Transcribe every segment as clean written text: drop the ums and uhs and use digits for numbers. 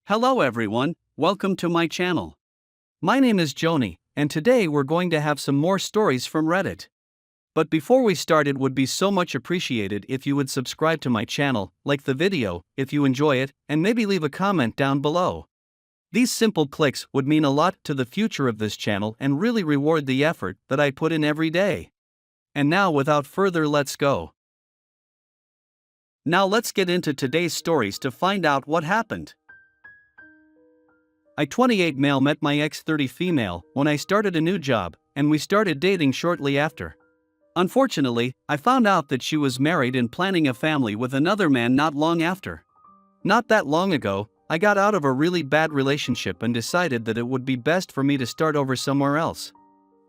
Hello everyone, welcome to my channel. My name is XONY, and today we're going to have some more stories from Reddit. But before we start, it would be so much appreciated if you would subscribe to my channel, like the video if you enjoy it, and maybe leave a comment down below. These simple clicks would mean a lot to the future of this channel and really reward the effort that I put in every day. And now without further, let's go. Now let's get into today's stories to find out what happened. I 28 male met my ex 30 female when I started a new job, and we started dating shortly after. Unfortunately, I found out that she was married and planning a family with another man not long after. Not that long ago, I got out of a really bad relationship and decided that it would be best for me to start over somewhere else.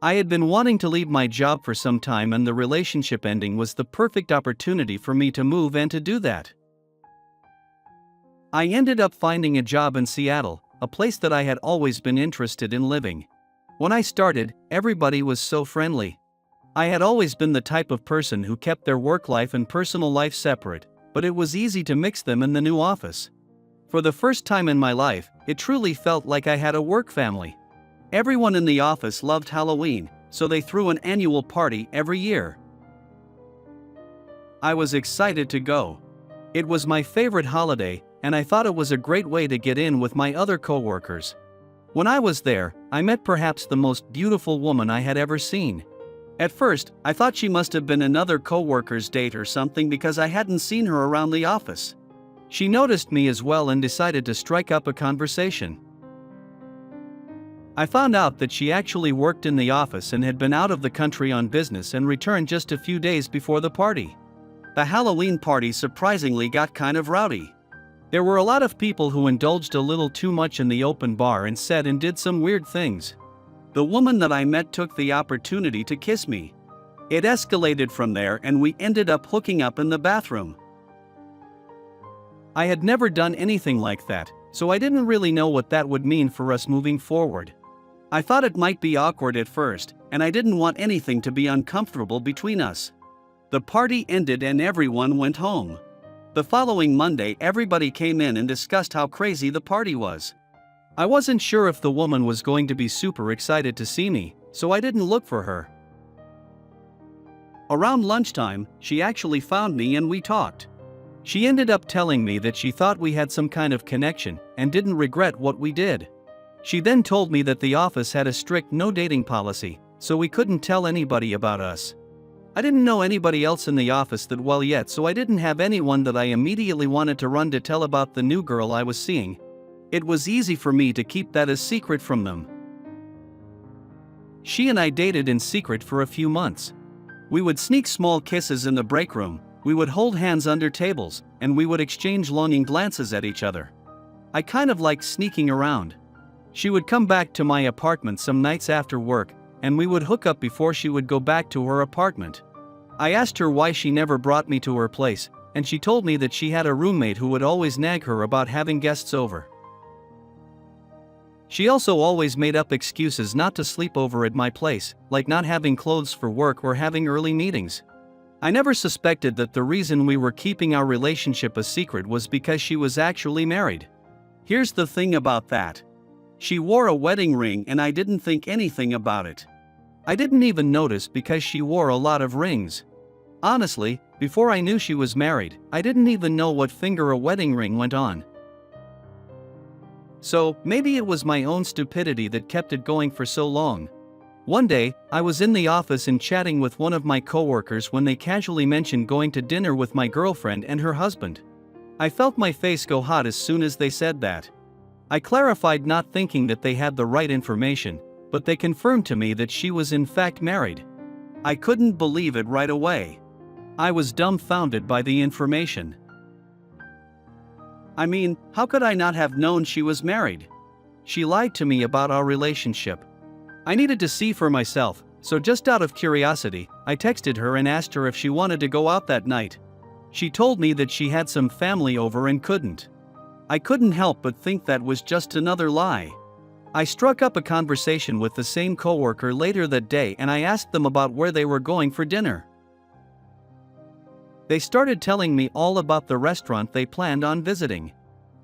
I had been wanting to leave my job for some time, and the relationship ending was the perfect opportunity for me to move and to do that. I ended up finding a job in Seattle, a place that I had always been interested in living. When I started, everybody was so friendly. I had always been the type of person who kept their work life and personal life separate, but it was easy to mix them in the new office. For the first time in my life, it truly felt like I had a work family. Everyone in the office loved Halloween, so they threw an annual party every year. I was excited to go. It was my favorite holiday, and I thought it was a great way to get in with my other coworkers. When I was there, I met perhaps the most beautiful woman I had ever seen. At first, I thought she must have been another coworker's date or something because I hadn't seen her around the office. She noticed me as well and decided to strike up a conversation. I found out that she actually worked in the office and had been out of the country on business and returned just a few days before the party. The Halloween party surprisingly got kind of rowdy. There were a lot of people who indulged a little too much in the open bar and said and did some weird things. The woman that I met took the opportunity to kiss me. It escalated from there and we ended up hooking up in the bathroom. I had never done anything like that, so I didn't really know what that would mean for us moving forward. I thought it might be awkward at first, and I didn't want anything to be uncomfortable between us. The party ended and everyone went home. The following Monday, everybody came in and discussed how crazy the party was. I wasn't sure if the woman was going to be super excited to see me, so I didn't look for her. Around lunchtime, she actually found me and we talked. She ended up telling me that she thought we had some kind of connection and didn't regret what we did. She then told me that the office had a strict no dating policy, so we couldn't tell anybody about us. I didn't know anybody else in the office that well yet, so I didn't have anyone that I immediately wanted to run to tell about the new girl I was seeing. It was easy for me to keep that a secret from them. She and I dated in secret for a few months. We would sneak small kisses in the break room, we would hold hands under tables, and we would exchange longing glances at each other. I kind of liked sneaking around. She would come back to my apartment some nights after work, and we would hook up before she would go back to her apartment. I asked her why she never brought me to her place, and she told me that she had a roommate who would always nag her about having guests over. She also always made up excuses not to sleep over at my place, like not having clothes for work or having early meetings. I never suspected that the reason we were keeping our relationship a secret was because she was actually married. Here's the thing about that. She wore a wedding ring and I didn't think anything about it. I didn't even notice because she wore a lot of rings. Honestly, before I knew she was married, I didn't even know what finger a wedding ring went on. So, maybe it was my own stupidity that kept it going for so long. One day, I was in the office and chatting with one of my coworkers when they casually mentioned going to dinner with my girlfriend and her husband. I felt my face go hot as soon as they said that. I clarified, not thinking that they had the right information, but they confirmed to me that she was in fact married. I couldn't believe it right away. I was dumbfounded by the information. I mean, how could I not have known she was married? She lied to me about our relationship. I needed to see for myself, so just out of curiosity, I texted her and asked her if she wanted to go out that night. She told me that she had some family over and couldn't. I couldn't help but think that was just another lie. I struck up a conversation with the same coworker later that day and I asked them about where they were going for dinner. They started telling me all about the restaurant they planned on visiting.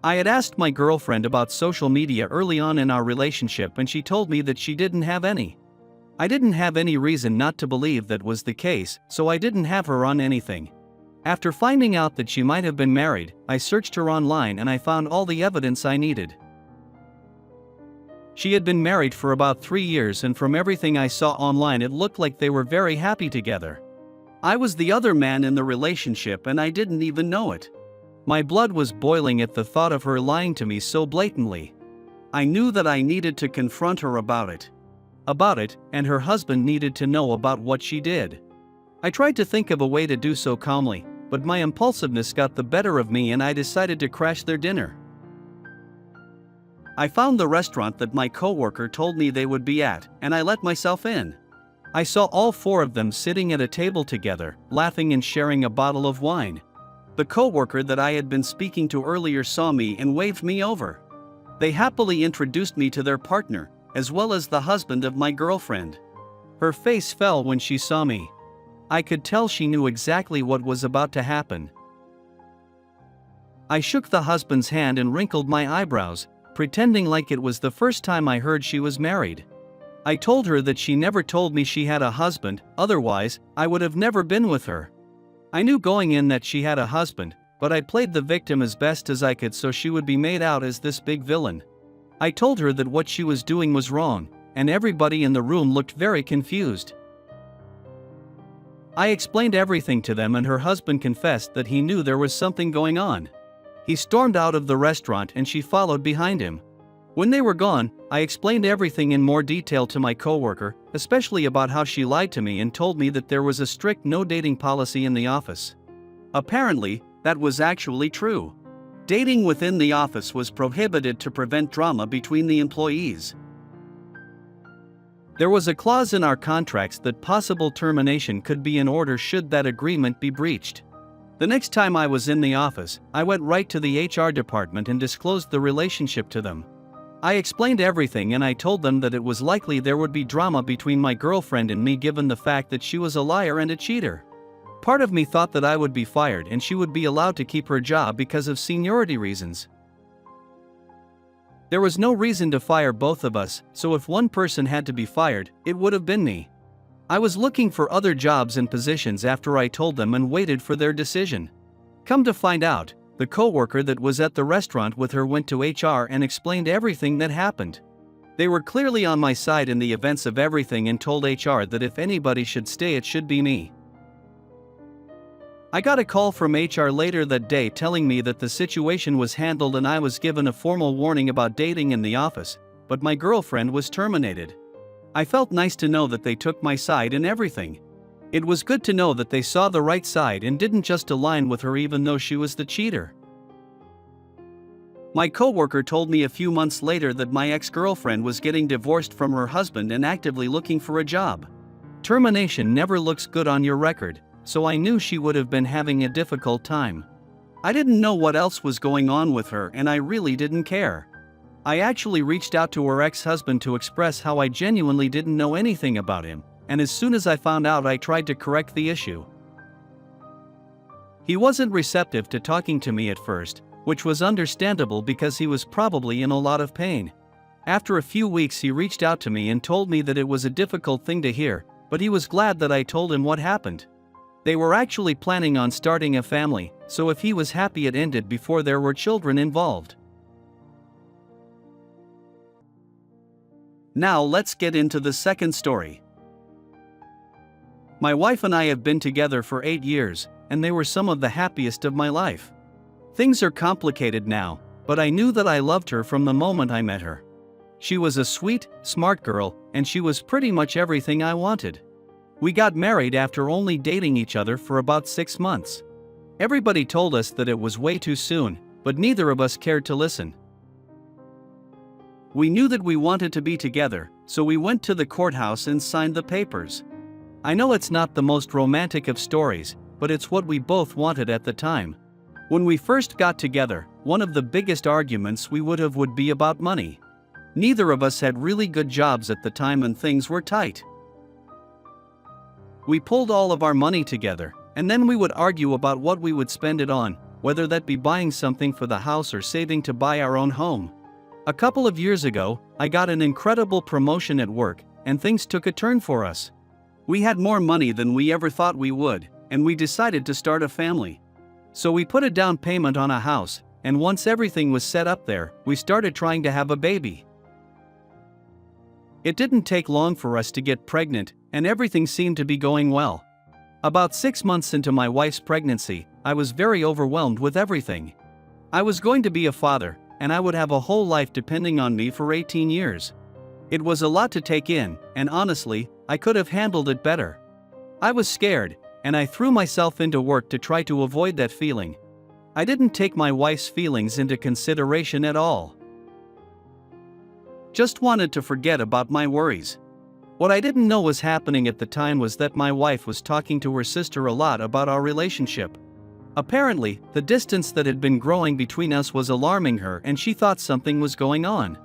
I had asked my girlfriend about social media early on in our relationship and she told me that she didn't have any. I didn't have any reason not to believe that was the case, so I didn't have her on anything. After finding out that she might have been married, I searched her online and I found all the evidence I needed. She had been married for about 3 years and from everything I saw online it looked like they were very happy together. I was the other man in the relationship and I didn't even know it. My blood was boiling at the thought of her lying to me so blatantly. I knew that I needed to confront her about it, and her husband needed to know about what she did. I tried to think of a way to do so calmly, but my impulsiveness got the better of me and I decided to crash their dinner. I found the restaurant that my coworker told me they would be at, and I let myself in. I saw all 4 of them sitting at a table together, laughing and sharing a bottle of wine. The coworker that I had been speaking to earlier saw me and waved me over. They happily introduced me to their partner, as well as the husband of my girlfriend. Her face fell when she saw me. I could tell she knew exactly what was about to happen. I shook the husband's hand and wrinkled my eyebrows, pretending like it was the first time I heard she was married. I told her that she never told me she had a husband, otherwise, I would have never been with her. I knew going in that she had a husband, but I played the victim as best as I could so she would be made out as this big villain. I told her that what she was doing was wrong, and everybody in the room looked very confused. I explained everything to them and her husband confessed that he knew there was something going on. He stormed out of the restaurant and she followed behind him. When they were gone, I explained everything in more detail to my coworker, especially about how she lied to me and told me that there was a strict no dating policy in the office. Apparently, that was actually true. Dating within the office was prohibited to prevent drama between the employees. There was a clause in our contracts that possible termination could be in order should that agreement be breached. The next time I was in the office, I went right to the HR department and disclosed the relationship to them. I explained everything and I told them that it was likely there would be drama between my girlfriend and me given the fact that she was a liar and a cheater. Part of me thought that I would be fired and she would be allowed to keep her job because of seniority reasons. There was no reason to fire both of us, so if one person had to be fired, it would have been me. I was looking for other jobs and positions after I told them and waited for their decision. Come to find out, the coworker that was at the restaurant with her went to HR and explained everything that happened. They were clearly on my side in the events of everything and told HR that if anybody should stay it should be me. I got a call from HR later that day telling me that the situation was handled and I was given a formal warning about dating in the office, but my girlfriend was terminated. I felt nice to know that they took my side in everything. It was good to know that they saw the right side and didn't just align with her even though she was the cheater. My coworker told me a few months later that my ex-girlfriend was getting divorced from her husband and actively looking for a job. Termination never looks good on your record, so I knew she would have been having a difficult time. I didn't know what else was going on with her and I really didn't care. I actually reached out to her ex-husband to express how I genuinely didn't know anything about him, and as soon as I found out I tried to correct the issue. He wasn't receptive to talking to me at first, which was understandable because he was probably in a lot of pain. After a few weeks he reached out to me and told me that it was a difficult thing to hear, but he was glad that I told him what happened. They were actually planning on starting a family, so if he was happy it ended before there were children involved. Now let's get into the second story. My wife and I have been together for 8 years, and they were some of the happiest of my life. Things are complicated now, but I knew that I loved her from the moment I met her. She was a sweet, smart girl, and she was pretty much everything I wanted. We got married after only dating each other for about 6 months. Everybody told us that it was way too soon, but neither of us cared to listen. We knew that we wanted to be together, so we went to the courthouse and signed the papers. I know it's not the most romantic of stories, but it's what we both wanted at the time. When we first got together, one of the biggest arguments we would be about money. Neither of us had really good jobs at the time and things were tight. We pulled all of our money together, and then we would argue about what we would spend it on, whether that be buying something for the house or saving to buy our own home. A couple of years ago, I got an incredible promotion at work, and things took a turn for us. We had more money than we ever thought we would, and we decided to start a family. So we put a down payment on a house, and once everything was set up there, we started trying to have a baby. It didn't take long for us to get pregnant, and everything seemed to be going well. About 6 months into my wife's pregnancy, I was very overwhelmed with everything. I was going to be a father, and I would have a whole life depending on me for 18 years. It was a lot to take in, and honestly, I could have handled it better. I was scared, and I threw myself into work to try to avoid that feeling. I didn't take my wife's feelings into consideration at all. Just wanted to forget about my worries. What I didn't know was happening at the time was that my wife was talking to her sister a lot about our relationship. Apparently, the distance that had been growing between us was alarming her and she thought something was going on.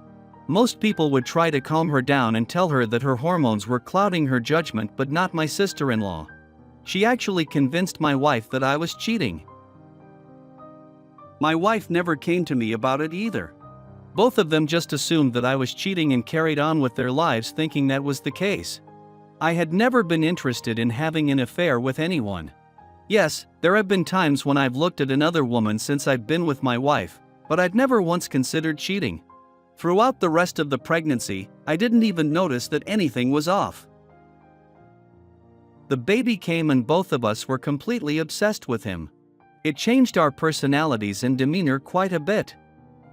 Most people would try to calm her down and tell her that her hormones were clouding her judgment, but not my sister-in-law. She actually convinced my wife that I was cheating. My wife never came to me about it either. Both of them just assumed that I was cheating and carried on with their lives thinking that was the case. I had never been interested in having an affair with anyone. Yes, there have been times when I've looked at another woman since I've been with my wife, but I'd never once considered cheating. Throughout the rest of the pregnancy, I didn't even notice that anything was off. The baby came and both of us were completely obsessed with him. It changed our personalities and demeanor quite a bit.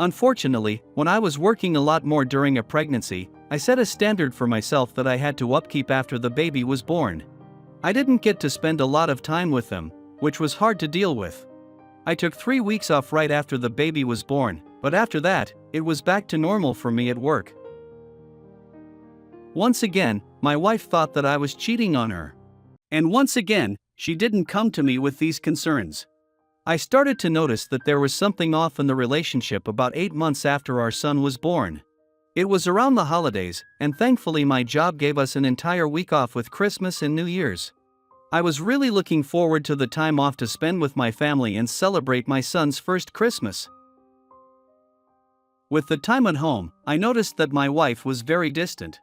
Unfortunately, when I was working a lot more during a pregnancy, I set a standard for myself that I had to upkeep after the baby was born. I didn't get to spend a lot of time with them, which was hard to deal with. I took 3 weeks off right after the baby was born, but after that, it was back to normal for me at work. Once again, my wife thought that I was cheating on her. And once again, she didn't come to me with these concerns. I started to notice that there was something off in the relationship about 8 months after our son was born. It was around the holidays, and thankfully my job gave us an entire week off with Christmas and New Year's. I was really looking forward to the time off to spend with my family and celebrate my son's first Christmas. With the time at home, I noticed that my wife was very distant.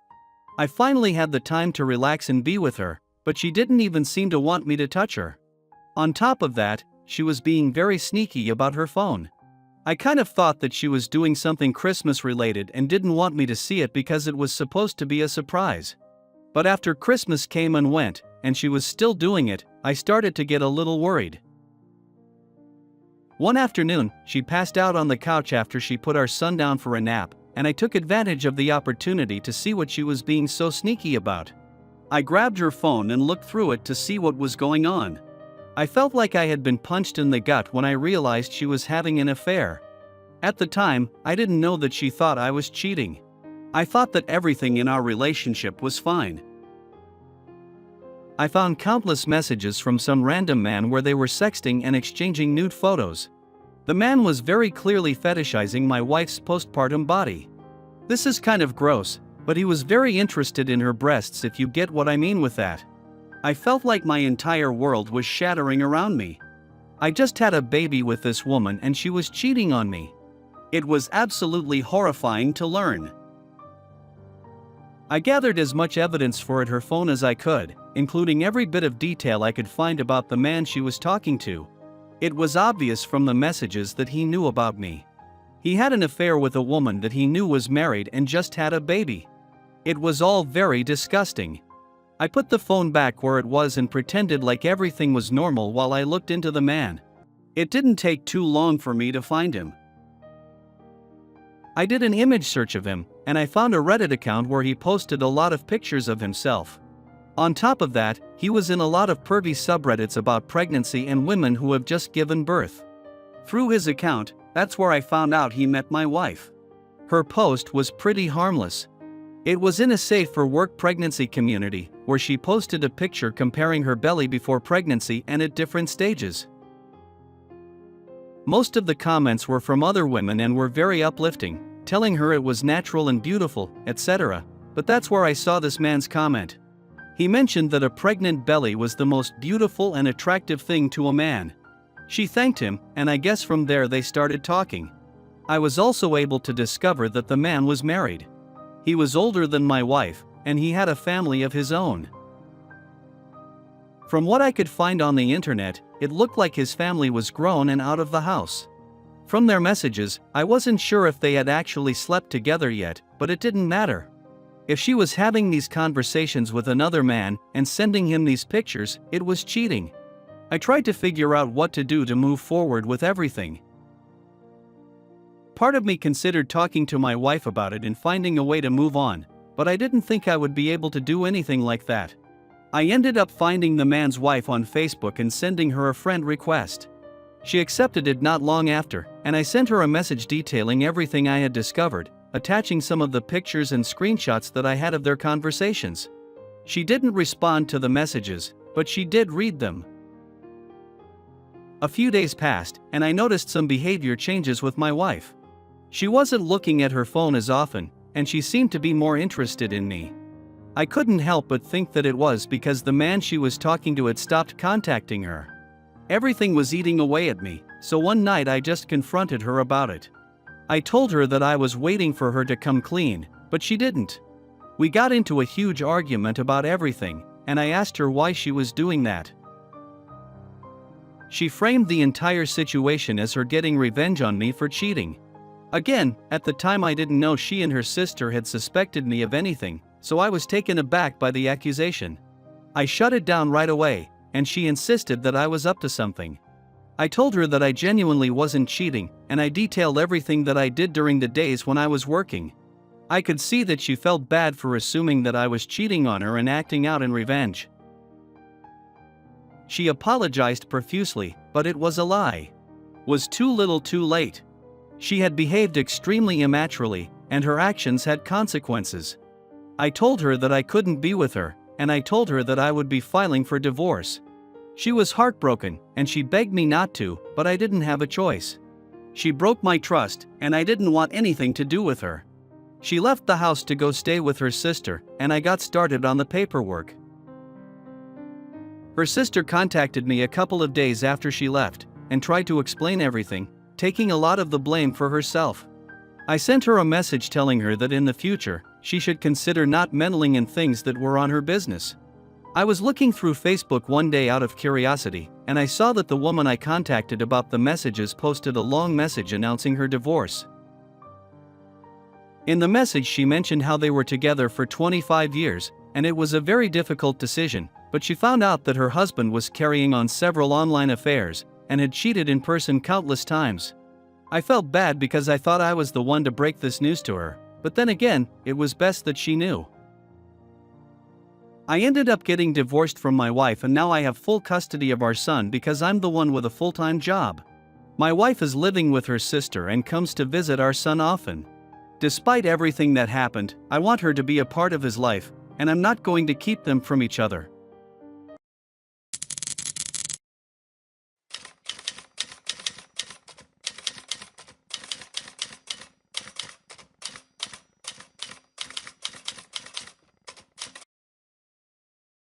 I finally had the time to relax and be with her, but she didn't even seem to want me to touch her. On top of that, she was being very sneaky about her phone. I kind of thought that she was doing something Christmas related and didn't want me to see it because it was supposed to be a surprise. But after Christmas came and went, and she was still doing it, I started to get a little worried. One afternoon, she passed out on the couch after she put our son down for a nap, and I took advantage of the opportunity to see what she was being so sneaky about. I grabbed her phone and looked through it to see what was going on. I felt like I had been punched in the gut when I realized she was having an affair. At the time, I didn't know that she thought I was cheating. I thought that everything in our relationship was fine. I found countless messages from some random man where they were sexting and exchanging nude photos. The man was very clearly fetishizing my wife's postpartum body. This is kind of gross, but he was very interested in her breasts, if you get what I mean with that. I felt like my entire world was shattering around me. I just had a baby with this woman and she was cheating on me. It was absolutely horrifying to learn. I gathered as much evidence for her phone as I could, including every bit of detail I could find about the man she was talking to. It was obvious from the messages that he knew about me. He had an affair with a woman that he knew was married and just had a baby. It was all very disgusting. I put the phone back where it was and pretended like everything was normal while I looked into the man. It didn't take too long for me to find him. I did an image search of him, and I found a Reddit account where he posted a lot of pictures of himself. On top of that, he was in a lot of pervy subreddits about pregnancy and women who have just given birth. Through his account, that's where I found out he met my wife. Her post was pretty harmless. It was in a safe for work pregnancy community, where she posted a picture comparing her belly before pregnancy and at different stages. Most of the comments were from other women and were very uplifting, telling her it was natural and beautiful, etc. But that's where I saw this man's comment. He mentioned that a pregnant belly was the most beautiful and attractive thing to a man. She thanked him, and I guess from there they started talking. I was also able to discover that the man was married. He was older than my wife, and he had a family of his own. From what I could find on the internet, it looked like his family was grown and out of the house. From their messages, I wasn't sure if they had actually slept together yet, but it didn't matter. If she was having these conversations with another man and sending him these pictures, it was cheating. I tried to figure out what to do to move forward with everything. Part of me considered talking to my wife about it and finding a way to move on, but I didn't think I would be able to do anything like that. I ended up finding the man's wife on Facebook and sending her a friend request. She accepted it not long after, and I sent her a message detailing everything I had discovered, attaching some of the pictures and screenshots that I had of their conversations. She didn't respond to the messages, but she did read them. A few days passed, and I noticed some behavior changes with my wife. She wasn't looking at her phone as often, and she seemed to be more interested in me. I couldn't help but think that it was because the man she was talking to had stopped contacting her. Everything was eating away at me, so one night I just confronted her about it. I told her that I was waiting for her to come clean, but she didn't. We got into a huge argument about everything, and I asked her why she was doing that. She framed the entire situation as her getting revenge on me for cheating. Again, at the time I didn't know she and her sister had suspected me of anything, so I was taken aback by the accusation. I shut it down right away, and she insisted that I was up to something. I told her that I genuinely wasn't cheating, and I detailed everything that I did during the days when I was working. I could see that she felt bad for assuming that I was cheating on her and acting out in revenge. She apologized profusely, but it was a lie. Was too little too late. She had behaved extremely immaturely, and her actions had consequences. I told her that I couldn't be with her, and I told her that I would be filing for divorce. She was heartbroken, and she begged me not to, but I didn't have a choice. She broke my trust, and I didn't want anything to do with her. She left the house to go stay with her sister, and I got started on the paperwork. Her sister contacted me a couple of days after she left, and tried to explain everything, taking a lot of the blame for herself. I sent her a message telling her that in the future, she should consider not meddling in things that were on her business. I was looking through Facebook one day out of curiosity, and I saw that the woman I contacted about the messages posted a long message announcing her divorce. In the message she mentioned how they were together for 25 years, and it was a very difficult decision, but she found out that her husband was carrying on several online affairs, and had cheated in person countless times. I felt bad because I thought I was the one to break this news to her, but then again, it was best that she knew. I ended up getting divorced from my wife, and now I have full custody of our son because I'm the one with a full-time job. My wife is living with her sister and comes to visit our son often. Despite everything that happened, I want her to be a part of his life, and I'm not going to keep them from each other.